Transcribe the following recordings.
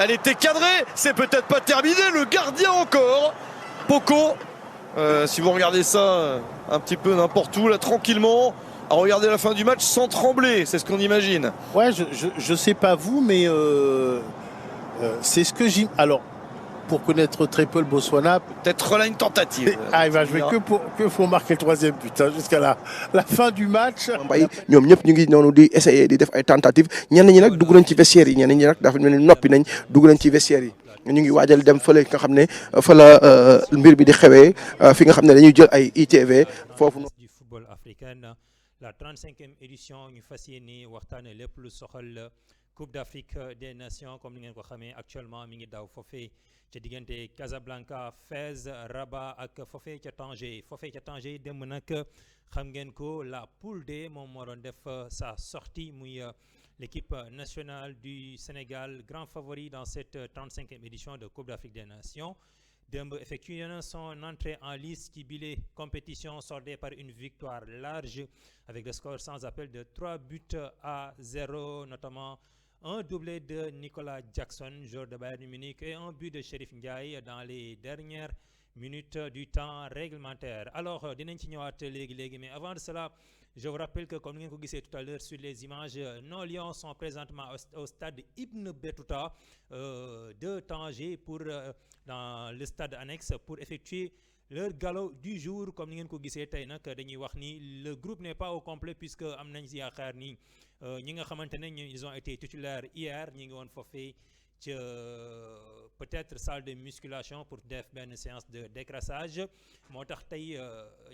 Elle était cadrée, c'est peut-être pas terminé, le gardien encore. Poco, si vous regardez ça un petit peu n'importe où, là, tranquillement, à regarder la fin du match sans trembler, c'est ce qu'on imagine. Ouais, je sais pas vous, mais c'est ce que j'ai. Alors, pour connaître très peu le Botswana, Peut-être là une tentative. il va jouer que pour marquer le troisième but, hein, jusqu'à la fin du match. Mbaye ñoom ñëpp ñu ngi noonu di essayer di def ay tentatives ñenn ñi nag dugg nañ ci vestiaire yi ñenn ñi nag dafa mel ni noppi nañ dugg nañ ci vestiaire yi ñu ngi waajal dem fële nga xam ne fa la mbir bi di xewee fi nga xam ne dañuy jël ay ITV foofu. du football africain la 35e édition ñu fas yéene waxtaane lépp lu soxal Coupe d'Afrique des Nations comme ni ngeen ko xamee actuellement mi ngi daw foofee ca diggante Casablanca Fès Rabat ak foofee ca Tanger démb nag xam ngeen ko la poule D moom moo doon def sa sortie muy l'équipe nationale du Sénégal grand favori dans cette 35e édition de Coupe d'Afrique des Nations. Demb effectué son entrée en lice ci bile compétition soldée par une victoire large avec le score sans appel de 3-0 notamment un doublé de Nicolas Jackson, joueur de Bayern Munich, et un but de Chérif Ndiaye dans les dernières minutes du temps réglementaire. Alors, dinañ ci ñëwaat léegi mais avant de cela, je vous rappelle que comme ngeen ko gisee tout à l'heure sur les images, nos Lions sont présentement au stade Ibn Battuta de Tanger pour dans le stade annexe pour effectuer leur galop du jour. Comme ni ngeen ko gisee tey nag dañuy wax ni le groupe n'est pas au complet puisque am nañ si yaakaar ni ñi nga xamante ne ils ont été titulaires hier ñi ngi woon foofee ca peut-être salle de musculation pour def benn séance de décrassage moo tax tey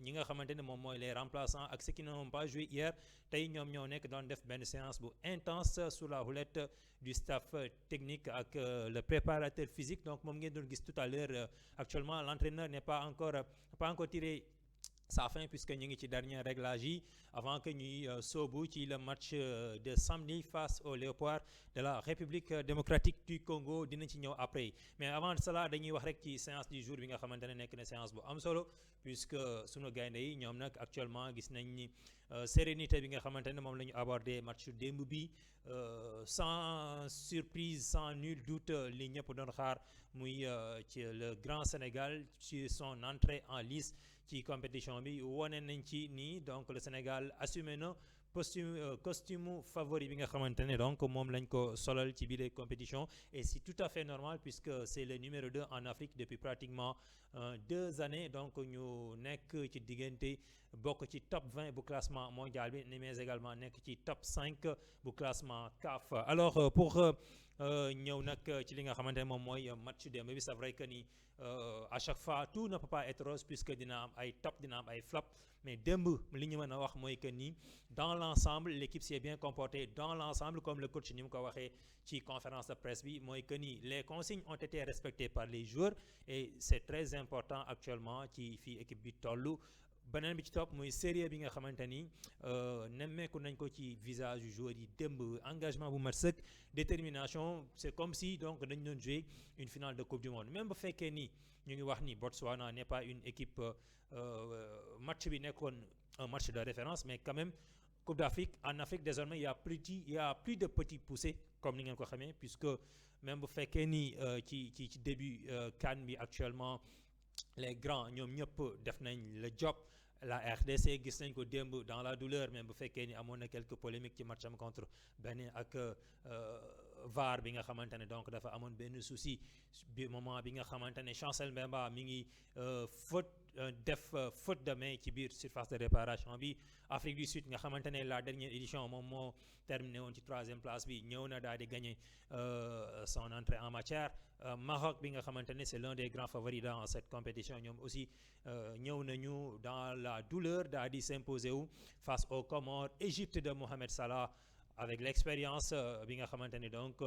ñi nga xamante ne moom mooy les remplaçants ak ceux qui n'ont pas joué hier tey ñoom ñoo nekk doon def benn séance bu intense sous la houlette du staff technique ak le préparateur physique. Donc moom ngeen doon gis tout à l'heure actuellement l'entraîneur n'est pas encore tiré sa fin puisque ñu ngi ci dernier réglage yi avant que ñuy soobu ci le match de samedi face au Léopard de la République démocratique du Congo dinañ ci ñëw après. Mais avant cela dañuy wax rek ci séance du jour bi nga xamante ne nekk na séance bu am solo puisque sunu gaynde yi ñoom nag actuellement gis nañ ni sérénité bi nga xamante ne moom la ñu abordé match démb bi sans surprise sans nul doute li ñëpp doon xaar muy ci le Grand Sénégal ci son entrée en lice ci compétition bi wane nañ ci nii donc le Sénégal assumé na costume favori bi nga xamante ne donc moom lañ ko solal ci biir compétition et c'est tout à fait normal puisque c'est le numéro 2 en Afrique depuis pratiquement 2 années donc ñu nekk ci diggante bokk ci top 20 bu classement mondial bi mais également nekk ci top 5 bu classement CAF. Alors pour ñëw nag ci li nga xamante ne moom mooy match démb bi c'est vrai que ni à chaque fois tout ne peut pas être rose puisque dina am ay top dina am ay flop mais démb li ñu mën a wax mooy que ni dans l'ensemble l'équipe s'est bien comportée dans l'ensemble comme le coach ni mu ko waxee ci conférence de presse bi mooy que ni les consignes ont été respectées par les joueurs et c'est très important actuellement ci fii équipe bi tollu. Beneen bi ci topp mooy sérieux bi nga xamante ni nemmeeku nañ ko ci visage yu joueurs yi démb engagement bu mat sëkk détermination c'est comme si donc dañ doon jouer une finale de coupe du monde même bu fekkee ni ñu ngi wax ni Botswana n'est pas une équipe match bi nekkoon un match de référence mais quand même Coupe d'Afrique en Afrique désormais il y a plus de petits poussés comme ni ngeen ko xamee puisque même bu fekkee ni ci début CAN bi actuellement les grands ñoom ñëpp def nañ le job. La RDC gis nañ ko démb dans la douleur même bu fekkee ni amoon na quelques polémiques ci match am contre Bénin ak VAR bi nga xamante ne donc dafa amoon benn souci bi moment bi nga xamante ne Chancel Mbemba mi ngi faute de main ci biir surface de réparation bi. Afrique du Sud nga xamante ne la dernière édition moom moo terminé woon ci 3e place bi ñëw na daal di gagner son entrée en matière. Maroc bi nga xamante ne c'est l'un des grands favoris dans cette compétition ñoom aussi ñëw nañu dans la douleur daal di s'imposer wu face aux Comores. Égypte de Mohamed Salah avec l'expérience bi nga xamante ne donc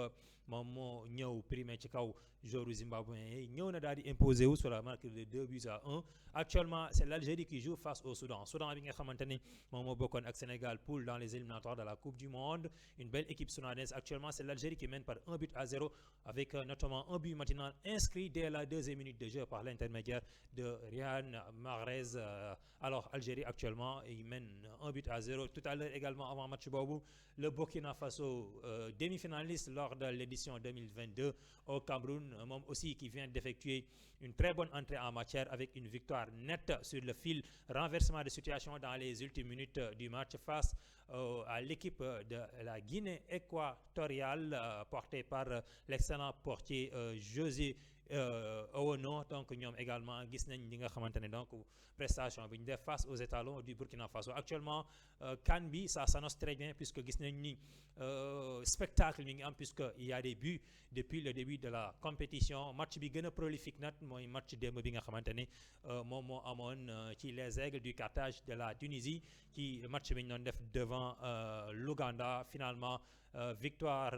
moom moo ñëw primé ci kaw joueur zimbabwéen yi ñëw na daal di imposer wu sur la marque de 2-1. Actuellement c'est l'Algérie qui joue face au Soudan bi nga xamante ne moom moo bokkoon ak Sénégal poule dans les éliminatoires de la Coupe du Monde. Une belle équipe soudanaise actuellement c'est l'Algérie qui mène par 1-0 avec notamment un but matinal inscrit dès la 2e minute de jeu par l'intermédiaire de Riyad Mahrez. Alors Algérie actuellement il mène 1-0. Tout à l'heure également avant match boobu le Burkina Faso demi-finaliste lors de l'édition édition 2022 au Cameroun, moom aussi qui vient d'effectuer une très bonne entrée en matière avec une victoire nette sur le fil, renversement de situation dans les ultimes minutes du match face à l'équipe de la Guinée équatoriale portée par l'excellent portier José Owono. Donc ñoom également gis nañ li nga xamante ne donc prestation bi ñu def face aux étalons du Burkina Faso. Actuellement CAN bi ça s'annonce très bien puisque gis nañ ni spectacle mi ngi am puisque il y a des buts depuis le début de la compétition. Match bi gën a prolifique nag mooy match démb bi nga xamante ne moom moo amoon ci les Aigles du Carthage de la Tunisie ci match bi ñu doon def devant l'Ouganda. Finalement victoire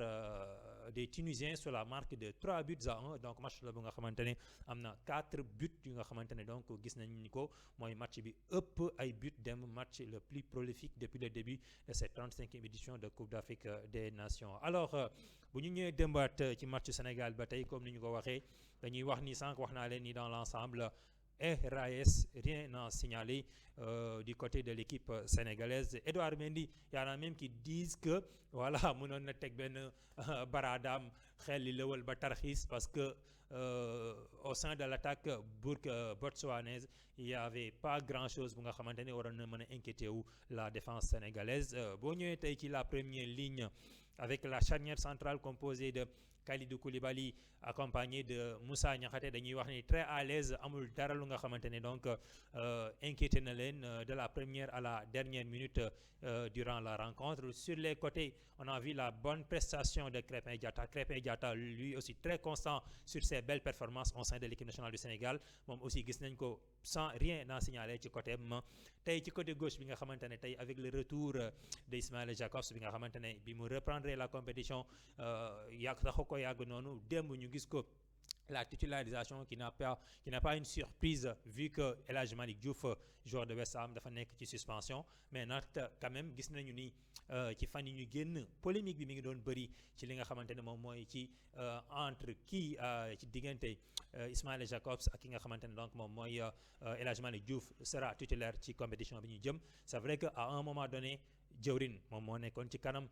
des Tunisiens sur la marque de 3-1. Donc match la bu nga xamante ne am na 4 buts yu nga xamante ne donc gis nañ ni ko mooy match bi ëpp ay buts dem, match le plus prolifique depuis le début de cette 35e édition de Coupe d'Afrique des Nations. Alors bu ñu ñëwee démbaat ci match Sénégal ba tey comme ni ñu ko waxee dañuy wax ni sànq wax naa leen ni dans l'ensemble RAS, rien à signaler du côté de l'équipe sénégalaise. Edouard Mendy, il y en a même qui disent que voilà, mënoon na teg benn baradam xel li lewal ba tarxis parce que au sein de l'attaque botswanaise, il y avait pas grand-chose bu nga xamante ne waroon na mën a inquiéter wu la défense sénégalaise. Boo ñëwee tey ci la première ligne avec la charnière centrale composée de Kalidou Koulibaly accompagné de Moussa Niakhaté, dañuy wax ni très à l'aise, amul dara lu nga xamante ne donc inquiété na leen de la première à la dernière minute durant la rencontre. Sur les côtés, on a vu la bonne prestation de Krépin Diatta. Krépin Diatta lui aussi très constant sur ses belles performances au sein de l'équipe nationale du Sénégal. Moom aussi gis nañ ko sans rien à signaler ci côté am. Tey ci côté gauche bi nga xamante ne tey avec le retour de Ismaïla Jakobs bi nga xamante ne bi mu reprendre la compétition yàgg taxu ko yàgg noonu, démb ñu gis ko la titularisation qui n'a pas une surprise vu que El Hadji Malick Diouf, joueur de West Ham, dafa nekk ci suspension. Mais nag quand même gis nañu ni ci fan yi ñu génn polémique bi mi ngi doon bëri ci li nga xamante ne moom mooy ci entre kii ci diggante Ismaïla Jakobs ak ki nga xamante ne donc moom mooy El Hadji Malick Diouf sera titulaire ci compétition bi ñu jëm. C'est vrai que à un moment donné Djawrin moom moo nekkoon ci kanam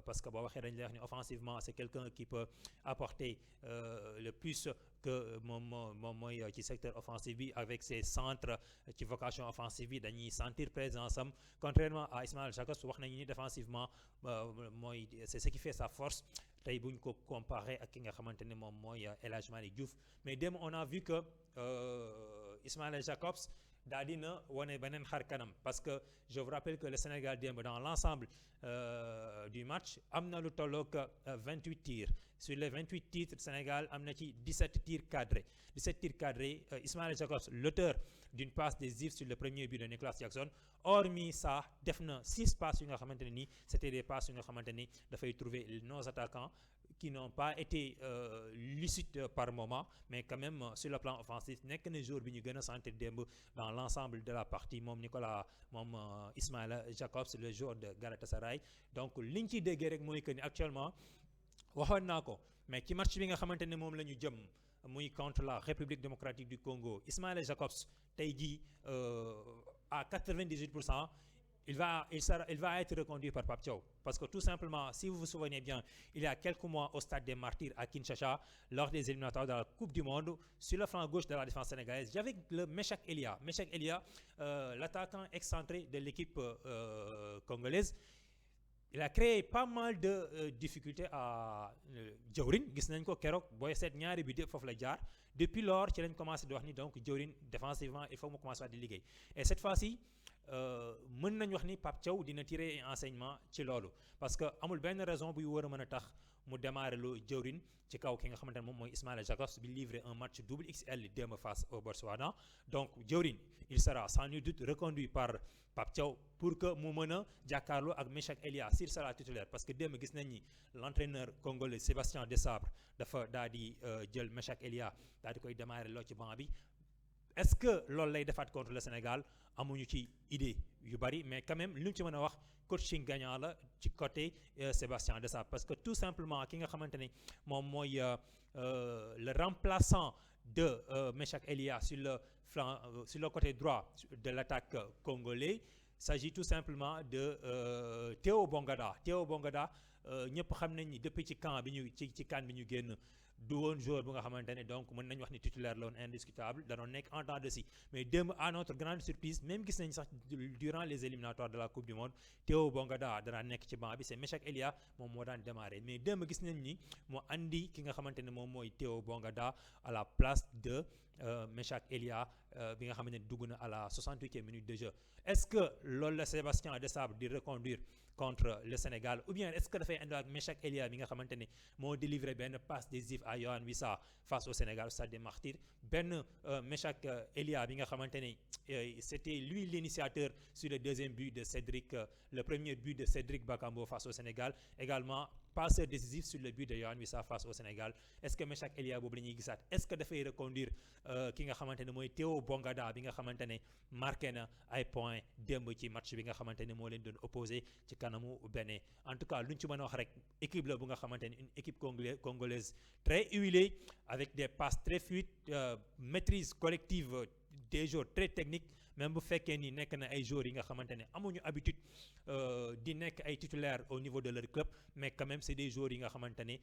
parce que boo waxee dañ lay wax ni offensivement c'est quelqu'un qui peut apporter le plus que moom mooy ci secteur offensif bi avec ses centres ci vocation offensive bi dañuy sentir présence am, contrairement à Ismaïla Jakobs wax nañu ni défensivement mooy c'est ce qui fait sa force tey buñ ko comparé ak ki nga xamante ne moom mooy El Hadji Malick Diouf. Mais démb on a vu que Ismaïla Jakobs daa dina wane beneen xar kanam parce que je vous rappelle que le Sénégal démb dans l'ensemble du match am na lu tolloog 28 tirs. Sur les 28 tirs, Sénégal am na ci 17 tirs cadrés. 17 tirs cadrés, Ismaïla Jakobs, l'auteur d'une passe décisive sur le premier but de Nicolas Jackson. Hormis ça, def na 6 passes yu nga xamante ne nii c'était des passes yu nga xamante ni dafay trouver nos attaquants qui n'ont pas été lucides par moment, mais quand même sur le plan offensif nekk na jour bi ñu gën a sentir démb dans l'ensemble de la partie moom Ismaïla Jakobs, le joueur de Galatasaray. Donc liñ ciy déggee rek mooy que ni actuellement waxoon naa ko mais ci match bi nga xamante ne moom la ñu jëm muy contre la République démocratique du Congo, Ismaïla Jakobs tey jii à 98%. Il va être reconduit par Pape Thiaw parce que tout simplement, si vous vous souvenez bien, il y a quelques mois au stade des Martyrs à Kinshasa, lors des éliminatoires de la Coupe du Monde, sur le flanc gauche de la défense sénégalaise, il y avait le Meshak Elia, l'attaquant excentré de l'équipe congolaise. Il a créé pas mal de difficultés à Djawrin. Gis nañ ko keroog booy seet ñaari bi de foofu la jaar. Depuis lors ci lañ commencé di wax ni donc Djawrin défensivement il faut mu commencer di liggéey. Et cette fois-ci mën nañ wax ni Pape Thiaw dina tirer enseignement ci loolu parce que amul benn raison buy war a mën a tax mu démarrer lu Djawrin ci kaw ki nga xamante ne moom mooy Ismaïla Jakobs bi livrer un match double XL démb face au Botswana. Donc Djawrin il sera sans nul doute reconduit par Pape Thiaw pour que mu mën a jàkkaarloo ak Meshak Elia s'il sera titulaire parce que démb gis nañ ni l'entraîneur congolais Sébastien Desabre dafa daa di jël Meshak Elia daa di koy démarrer loo ci banc bi. Est-ce que loolu lay defaat contre le Sénégal amuñu ci idée yu bari mais quand même lu ñu ci mën a wax coaching gagnant la ci côté Sébastien Desabre parce que tout simplement ki nga xamante ne moom mooy le remplaçant de Meshak Elia sur le côté droit de l'attaque congolais, s'agit tout simplement de Théo Bongada. Théo Bongada ñëpp xam nañ ni depuis ci camp bi ñu ci CAN bi ñu génn du woon joueur bu nga xamante ne donc mën nañu wax ni titulaire la woon indiscutable da doon nekk en temps de si mais démb à notre grande surprise même gis nañ sax durant les éliminatoires de la coupe du monde Théo Bongada dana nekk ci banc bi c'est Meshak Elia moom moo daan démarrer mais démb gis nañ ni moo andi ki nga xamante ne moom mooy Théo Bongada à la place de Meshak Elia bi nga xamante ne dugg na à la 68e minute de jeu est-ce que loolu la Sébastien Desabre di reconduire contre le Sénégal ou bien est-ce que dafay indi ak Meshak Elia bi nga xamante ne moo délivré benn passe décisive à Yohan Wissa face au Sénégal au Stade des Martyrs benn Meshak Elia bi nga xamante ne c'était lui l'initiateur sur le deuxième but de Cédric le premier but de Cédric Bakambu face au Sénégal également passeur décisif sur le but de Yohan Wissa face au Sénégal est-ce que Meshak Elia boobu la ñuy gisaat est-ce que dafay reconduire ki nga xamante ne mooy Théo Bongada bi nga xamante ne marqué na ay points démb ci match bi nga xamante ne moo leen doon opposé ci kanamu Bénin en tout cas lu ñu ci mën a wax rek équipe la bu nga xamante ne une équipe congolaise très huilée avec des passes très fluides maîtrise collective des joueurs très techniques même bu fekkee ni nekk na ay joueurs yi nga xamante ne amuñu habitude di nekk ay titulaires au niveau de leur club mais quand même c'est des joueurs yi nga xamante ne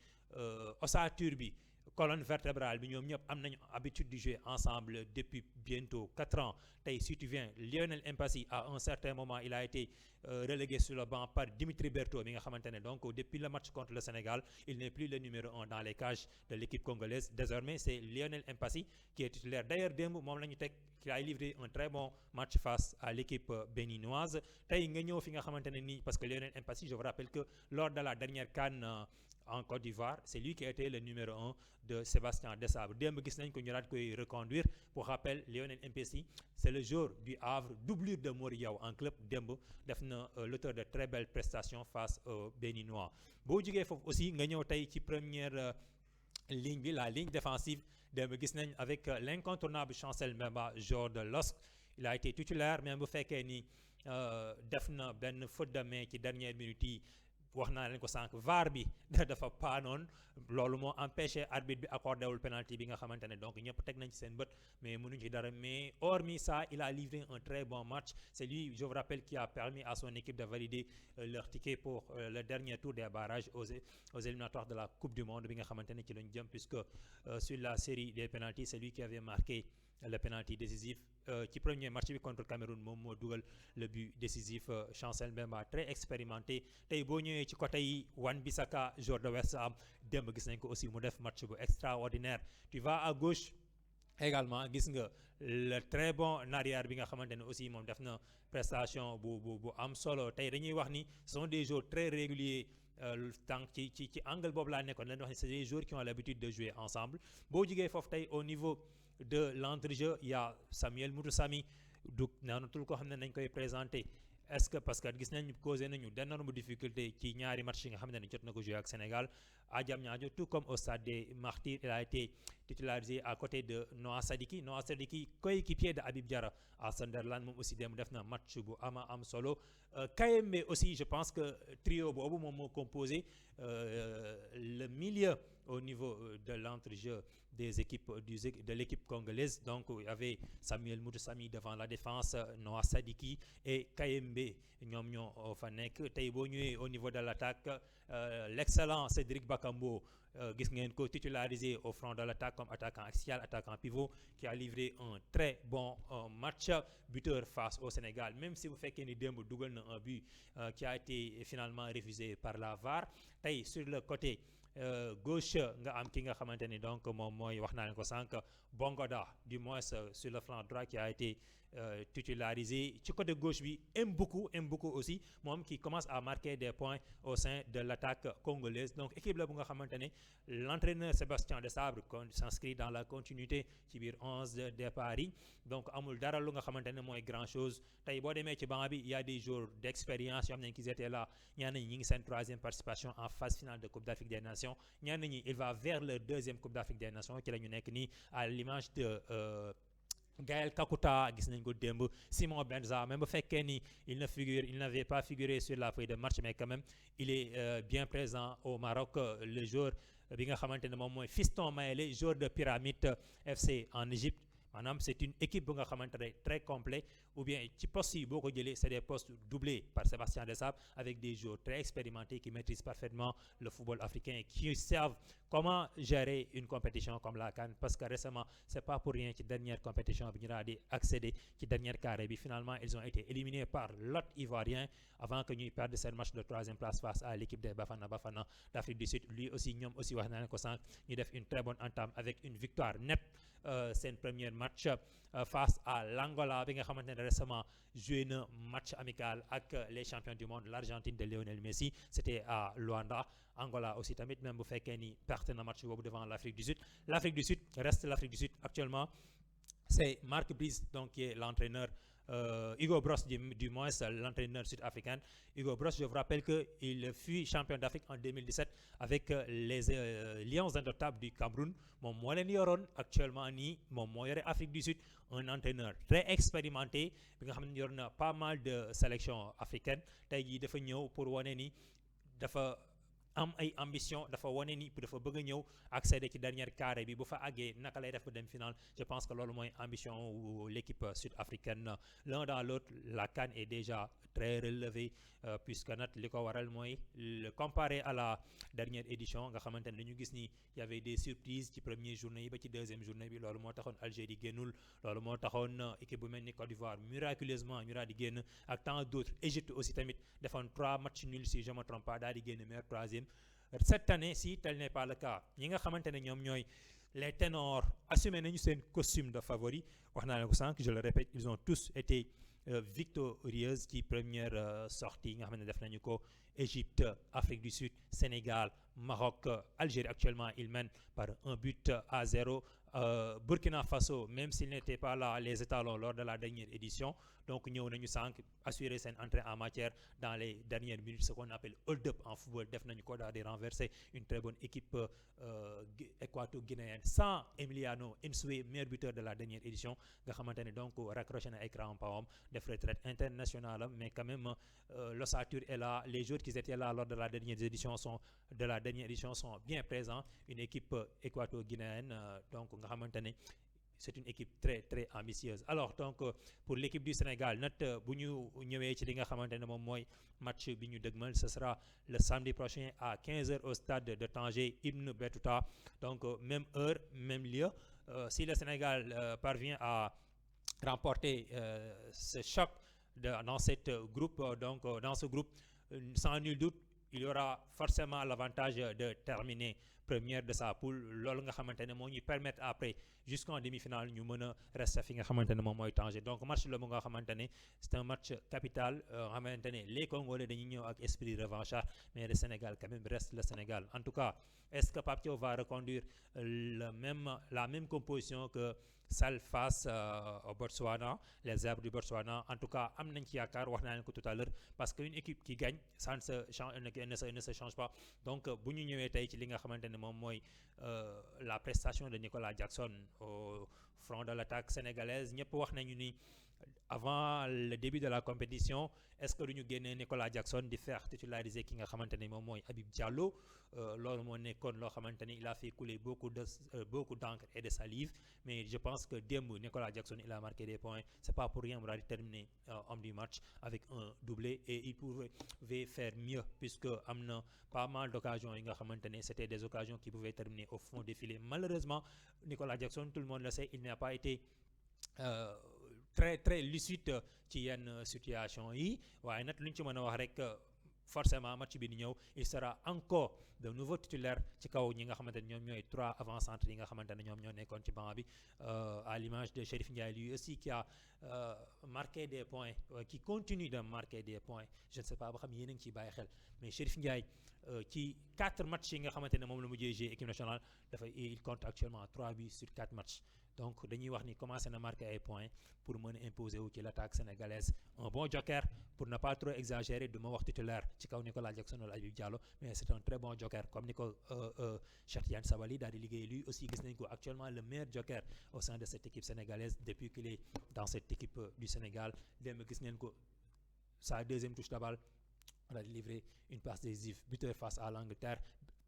ossature bi colonne vertébrale bi ñoom ñëpp am nañu habitude de jouer ensemble depuis bientôt 4 ans tey si tu viens Lionel Mpassi à un certain moment il a été relégué sur le banc par Dimitri Berto bi nga xamante ne donc depuis le match contre le Sénégal il n'est plus le numéro 1 dans les cages de l'équipe congolaise désormais c'est Lionel Mpassi qui est titulaire d'ailleurs démb moom la ñu teg qui a livré un très bon match face à l'équipe béninoise tey nga ñëw fi nga xamante ne nii parce que Lionel Mpassi je vous rappelle que lors de la dernière CAN en Côte d'Ivoire c'est lui qui a été le numéro 1 de Sébastien Desabre démb gis nañ ko ñu daal koy reconduire pour rappel Lionel Mpassi c'est le joueur du Havre doublure de Mori Diaw en club démb def na l'auteur de très belles prestations face aux Béninois boo jógee foofu aussi nga ñëw tey ci première ligne bi la ligne défensive démb gis nañ avec l'incontournable Chancel Mbemba joueur de LOSC il a été titulaire même bu fekkee ni def na benn faute de main ci dernière minute yi wax naa leen ko sànq VAR bi dafa paanoon loolu moo empêché arbitre bi accordé wul penalty bi nga xamante ne donc ñëpp teg nañ ci seen bët mais mënuñ ci dara mais hormis ça il a livré un très bon match c'est lui je vous rappelle qui a permis à son équipe de valider leur ticket pour le dernier tour des barrages aux éliminatoires de la Coupe du Monde bi nga xamante ne ci lañ jëm puisque sur la série des penalties c'est lui qui avait marqué le penalty décisif ci premier match bi contre Cameroun moom moo dugal le but décisif Chancel Mbemba très expérimenté tey boo ñëwee ci côté yi Wan-Bissaka joueur de West Ham démb gis nañ ko aussi mu def match bu extraordinaire tu vas à gauche également gis nga le très bon arrière bi nga xamante ne aussi moom def na prestation bu am solo tey dañuy wax ni ce sont des joueurs très réguliers tant ci angle boobu laa nekkoon leen wax ni c'est des joueurs qui ont l'habitude de jouer ensemble boo jugee foofu tey au niveau de l'entrejeu il y a Samuel Moutoussamy du naanatul ko xam ne nañ koy présenter est-ce que parce que gis nañu causé nañu d'énormes difficultés ci ñaari match yi nga xam ne jot na ko jouer ak Sénégal à Diamniadio tout comme au Stade des Martyrs il a été titularisé à côté de Noah Sadiki coéquipier de Habib Diarra à Sunderland moom aussi dem def na match bu am solo KMB aussi je pense que trio boobu moom moo composé le milieu au niveau de l'entrejeu des équipes de l'équipe congolaise donc il y avait Samuel Moutoussamy devant la défense Noah Sadiki et KMB ñoom ñoo fa nekk tey boo ñëwee au niveau de l'attaque l'excellent Cédric Bakambu gis ngeen ko titularisé au front de l'attaque comme attaquant axial attaquant pivot qui a livré un très bon match buteur face au Sénégal même si bu fekkee ni démb dugal na un but qui a été finalement refusé par la VAR tey sur le côté gauche nga am ki nga xamante ni donc moom mooy wax naa leen ko sànq Bongoda du moins sur le flanc droit qui a été titularisé ci côté gauche bi Mboukou aussi moom qui commence à marquer des points au sein de l'attaque congolaise donc équipe la bu nga xamante ne l'entraîneur Sébastien Desabre s'inscrit dans la continuité ci biir 11 de départ yi donc amul dara lu nga xamante ne mooy grand chose tey boo demee ci banc bi il y a des joueurs d'expérience yoo xam ne qu'ils étaient là ñaan nañu ñi ngi seen troisième participation en phase finale de Coupe d'Afrique des Nations ñaan nañu il va vers leur deuxième Coupe d'Afrique des Nations ci la ñu nekk nii à l'image de Gaël Kakuta gis nañ ko démb Simon Benza même bu fekkee ni il n'avait pas figuré sur la feuille de match mais quand même il est bien présent au Maroc le joueur bi nga xamante ne moom mooy Fiston Mayele joueur de Pyramide FC en Égypte maanaam c'est une équipe bu nga xamante ne très complet ou bien ci postes yi boo ko jëlee c'est des postes doublés par Sébastien Desabre avec des joueurs très expérimentés qui maîtrisent parfaitement le football africain et qui savent comment gérer une compétition comme la CAN, parce que récemment c'est pas pour rien ci dernière compétition bi ñu daal di accéder ci dernière carré bi finalement ils ont été éliminés par l'hôte ivoirien avant que ñuy perdre seen match de 3e place face à l'équipe des Bafana Bafana d'Afrique du Sud. Lui aussi ñoom aussi wax naa ne ko sànq ñu def une très bonne entame avec une victoire nette seen premier match face à l'Angola bi nga xamante ne récemment joué na match amical ak les champions du monde l'Argentine de Lionel Messi, c'était à Luanda. Angola aussi tamit même bu fekkee ni perte na match boobu devant l'Afrique du Sud. L'Afrique du Sud reste l'Afrique du Sud actuellement. C'est Marc Brice donc qui est l'entraîneur, Hugo Bross du moins l'entraîneur sud-africain. Hugo Bross, je vous rappelle qu'il fut champion d'Afrique en 2017 avec les Lions indomptables du Cameroun. Moom moo leen yoroon actuellement nii moom moo yore Afrique du Sud, un entraîneur très expérimenté bi nga xam ne yor na pas mal de sélections africaines. Tey jii dafa ñëw pour wane ni dafa am ay ambition, dafa wane ni dafa bëgg a ñëw accéder ci dernière carré bi bu fa àggee naka lay def ba dem final. Je pense que loolu mooy ambition wu l'équipe sud-africaine. L'un dans l'autre, la CAN est déjà très relevée puisque nag li ko waral mooy comparé à la dernière édition nga xamante ne dañu gis ni y avait des surprises ci première journée yi ba ci deuxième journée bi. Loolu moo taxoon Algérie génnul, loolu moo taxoon équipe bu mel ni Côte d'Ivoire miraculeusement ñu daal di génn ak tant d'autres. Égypte aussi tamit defoon 3 matchs nuls si je me trompe pas, daal di génn meilleur 3e. Cette année, si tel n'est pas le cas, ñi nga xamante ne ñoom ñooy les ténors assumé nañu seen costume de favori. Wax naa leen ko sànq, je le répète, ils ont tous été victorieuses ci première sortie yi nga xam ne def nañu ko. Égypte, Afrique du Sud, Sénégal, Maroc, Algérie actuellement ils mènent par 1-0. Burkina Faso, même s'ils n'étaient pas là les étalons lors de la dernière édition, donc ñëw nañu sànq assurer seen entrée en matière dans les dernières minutes, ce qu'on appelle hold-up en football. Def nañu ko daal di renverser une très bonne équipe équato-guinéenne sans Emiliano Nsue, meilleur buteur de la dernière édition nga xamante ne donc raccroché na ay crampons def retraite internationale, mais quand même l'ossature est là. Les joueurs qui étaient là lors de la dernière édition sont bien présents. Une équipe équato-guinéenne donc nga xamante ne c'est une équipe très très ambitieuse. Alors donc pour l'équipe du Sénégal nat bu ñu ñëwee ci li nga xamante ne moom mooy match bi ñu dëgmal, ce sera le samedi prochain à 15h au stade de Tanger Ibn Battuta. Donc même heure même lieu. Si le Sénégal parvient à remporter ce choc dans cette groupe, donc dans ce groupe, sans nul doute il y aura forcément l'avantage de terminer première de sa poule. Loolu nga xamante ne moo ñuy permettre après jusqu'en demi-finale ñu mën a rester fi nga xamante ne moom mooy Tanger. Donc match la mu nga xamante ne c'est un match capital xamante ne les Congolais dañuy ñëw ak esprit revanchard, mais le Sénégal quand même reste le Sénégal. En tout cas, est-ce que Pape Thiaw va reconduire la même composition que celle face au Botswana, les Zèbres du Botswana? En tout cas am nañ ci yaakaar, wax naa leen ko tout à l'heure, parce que une équipe qui gagne ça ne se change pas. Donc bu ñu ñëwee tey ci li nga xamante ne moom mooy la prestation de Nicolas Jackson au front de l'attaque sénégalaise, ñëpp wax nañu ni avant le début de la compétition, est-ce que duñu génnee Nicolas Jackson di faire titulariser ki nga xamante ne moom mooy Habib Diallo? Loolu moo nekkoon loo xamante ne il a fait couler beaucoup d'encre et de salive, mais je pense que démb Nicolas Jackson il a marqué des points. C'est pas pour rien mu daal di terminer homme du match avec un doublé, et il pouvait faire mieux puisque am na pas mal d'occasions yi nga xamante ne c'était des occasions qui pouvaient terminer au fond des filets. Malheureusement Nicolas Jackson, tout le monde le sait, il n'a pas été très très lucide ci yenn situation yi. Waaye nag lu ñu ci mën a wax rek forcément match bi di ñëw il sera encore de nouveau titulaire ci kaw ñi nga xamante ne ñoom ñooy 3 avant-centres yi nga xamante ne ñoom ñoo nekkoon ci banc bi, à l'image de Chérif Ndiaye lui aussi qui a marqué des points, qui continue de marquer des points. Je ne sais pas ba xam yéen a ngi ciy bàyyi xel, mais Chérif Ndiaye ci 4 matchs yi nga xamante ne moom la mujjee jouer équipe nationale il compte actuellement 3 buts sur 4 matchs. Donc dañuy wax ni commencé na marquer ay points pour mën a imposer wu ci l'attaque sénégalaise. Un bon joker, pour ne pas trop exagérer, du ma wax titulaire ci kaw Nicolas Jackson wala Habib Diallo, mais c'est un très bon joker comme ni ko Cheikh Tidiane Sabaly daal di liggéey. Lui aussi gis nañ ko actuellement le meilleur joker au sein de cette équipe sénégalaise depuis qu'il est dans cette équipe du Sénégal. Démb gis ngeen ko sa deuxième touche de balle, on a livré une passe décisive, buteur face à l'Angleterre.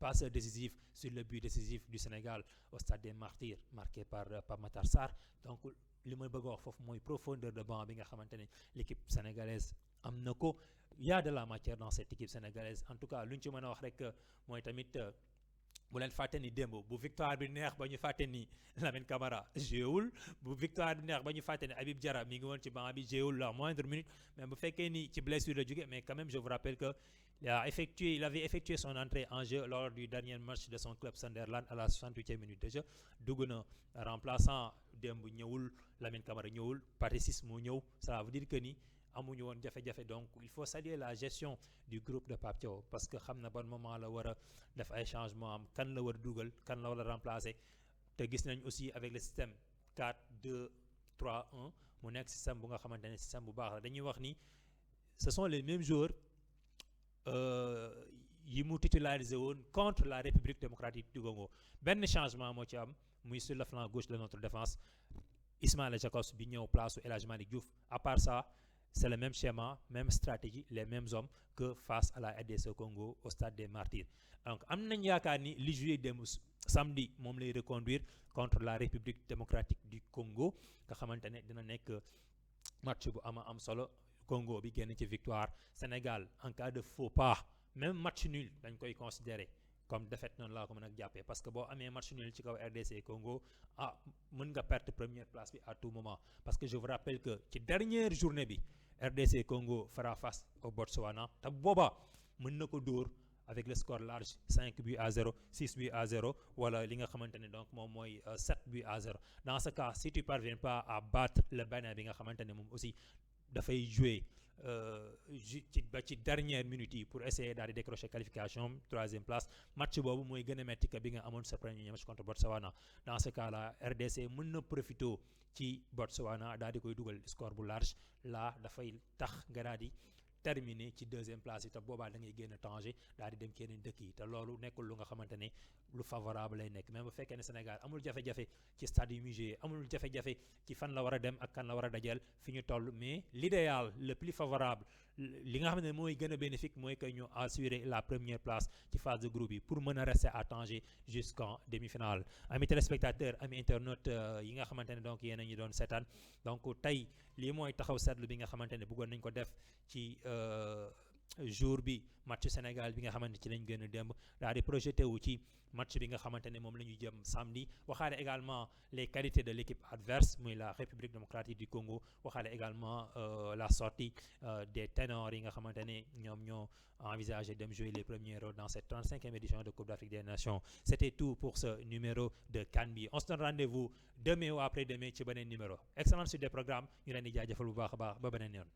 passeur décisif sur le but décisif du Sénégal au stade des Martyrs marqué par Matar Sarr. Donc li may bëgg a wax foofu mooy profondeur de banc bi nga xamante ne l'équipe sénégalaise am na ko. Il y a de la matière dans cette équipe sénégalaise en tout cas lu ñu ci mën a wax rek mooy tamit bu leen fàtte ni démb bu victoire bi neex ba ñu fàtte ni Lamine Camara jéewul, bu victoire bi neex ba ñu fàtte ni Habib Diarra mi ngi woon ci banc bi jéewul la moindre minute, mais bu fekkee ni ci blessure la jóge, mais quand même je vous rappelle que il avait effectué son entrée en jeu lors du dernier match de son club Sunderland à la 68e minute de jeu. dugg na remplaçant démb ñëwul, Lamine Camara ñëwul, Pathé Ciss moo ñëw, ça veut dire que ni amuñu woon jafe-jafe. Donc il faut saluer la gestion du groupe de Pape Thiaw parce que xam na bon moment la war a def ay changement am, kan la war a dugal, kan la war a remplacer. te gis nañ aussi avec le système 4-2-3-1 mu nekk système bu nga xamante ne système bu baax la. dañuy wax ni ce sont les mêmes joueurs yi mu titularisé woon contre la République démocratique du Congo. benn changement moo ci am muy sur le flanc gauche de notre défense, Ismaïla Jakobs bi ñëw place El Hadji Malick Diouf. À part ça, c'est le même schéma, même stratégie, les mêmes hommes que face à la RDC Congo au stade des Martyrs. Donc am nañ yaakaar ni li joué démb samedi moom lay reconduire contre la République démocratique du Congo nga xamante ne dina nekk match bu am solo. Congo bi génn ci victoire, Sénégal en cas de faux pas, même match nul dañ koy considérer comme défaite noonu laa ko mën a jàppee, parce que boo amee match nul ci kaw RDC Congo mën nga perdre première place bi à tout moment. Parce que je vous rappelle que ci dernière journée bi RDC Congo fera face au Botswana te booba mën na ko dóor avec le score large 5-0, 6-0 wala li nga xamante ne donc moom mooy 7-0. Dans ce cas, si tu parviens pas à battre le Bénin bi nga xamante ne moom aussi dafay jouer ci dernière minute yi pour essayer daal di décrocher qualification, troisième place, match boobu mooy gën a metti que bi nga amoon sa premier match contre Botswana. Dans ce cas là, RDC mën na profiter ci Botswana daal di koy dugal score bu large, là dafay tax nga daal di terminé ci deuxième place yi te boobaa da ngay génn Tanger daal di dem ci yeneen dëkk yi te loolu nekkul lu nga xamante ne lu favorable lay nekk. même bu fekkee ne Sénégal amul jafe-jafe ci stade yu musée, amul jafe-jafe ci fan la war a dem ak kan la war a dajeel fi ñu toll, mais l'idéal le plus favorable li nga xam ne mooy gën a bénéfique mooy que ñu assurer la première place ci phase de groupe yi pour mën a rester à Tanger jusqu'en demi-finale. Amis téléspectateurs, amis internautes yi nga xamante ne donc yéen a ñu doon seetaan, donc tey lii mooy taxaw seetlu bi nga xamante ne bëggoon nañ ko def ci jour bi match Sénégal bi nga xamante ci lañ gën a démb daal di projeté wu ci match bi nga xamante ne moom la ñu jëm samedi. waxaale également les qualités de l'équipe adverse muy la République démocratique du Congo, waxaale également la sortie des ténors yi nga xamante ne ñoom ñoo envisagé dem jouer les premiers rôles dans cette 35e édition de Coupe d'Afrique des Nations. C'était tout pour ce numéro de CAN bi. On se donne rendez-vous demain ou après-demain ci beneen numéro. Excellence sur des programmes, ñu leen di jaajëfal bu baax a baax ba beneen yoon.